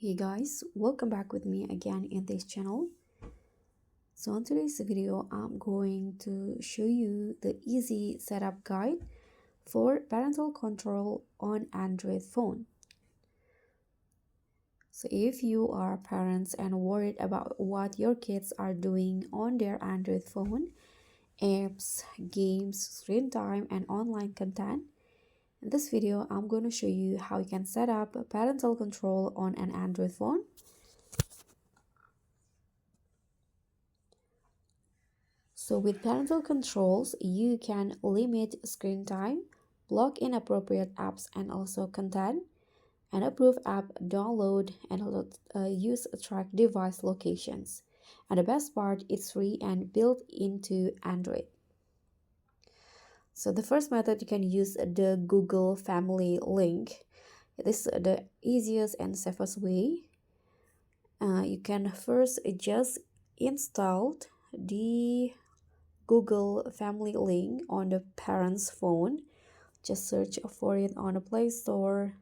Hey guys, welcome back with me again in this channel. So on today's video, I'm going to show you the easy setup guide for parental control on Android phone. So if you are parents and worried about what your kids are doing on their Android phone, apps, games, screen time, and online content, in this video, I'm going to show you how you can set up parental control on an Android phone. So with parental controls, you can limit screen time, block inappropriate apps and also content, and approve app download and use track device locations. And the best part, it's free and built into Android. So the first method, you can use the Google Family link. This is the easiest and safest way. You can first just install the Google Family link on the parent's phone. Just search for it on the Play Store.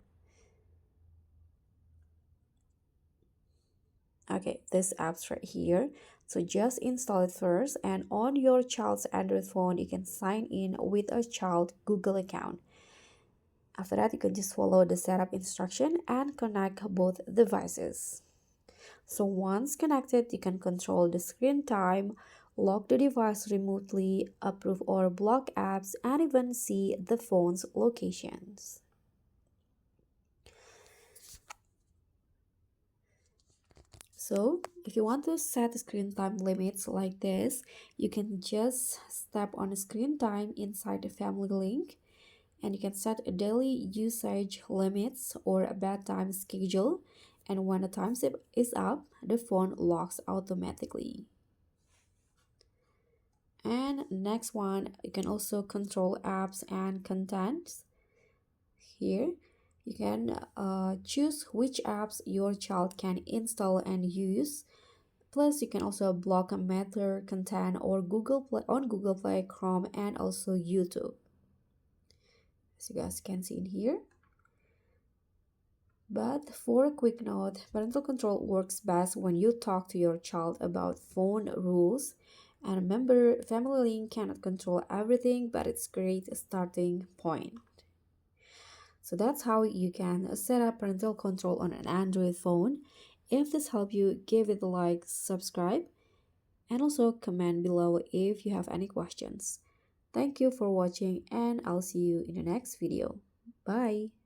Okay, this app's right here. So just install it first, and on your child's Android phone, you can sign in with a child Google account. After that, you can just follow the setup instruction and connect both devices. So once connected, you can control the screen time, lock the device remotely, approve or block apps, and even see the phone's locations. So if you want to set screen time limits like this, you can just tap on screen time inside the family link, and you can set a daily usage limits or a bedtime schedule, and when the time is up, the phone locks automatically. And next one, you can also control apps and contents. Here you can choose which apps your child can install and use. Plus you can also block a Matter content or Google Play, Chrome, and also YouTube, as you guys can see in here. But for a quick note, parental control works best when you talk to your child about phone rules. And remember, Family Link cannot control everything, but it's a great starting point. So that's how you can set up parental control on an Android phone. If this helped you, give it a like, subscribe, and also comment below if you have any questions. Thank you for watching, and I'll see you in the next video. Bye!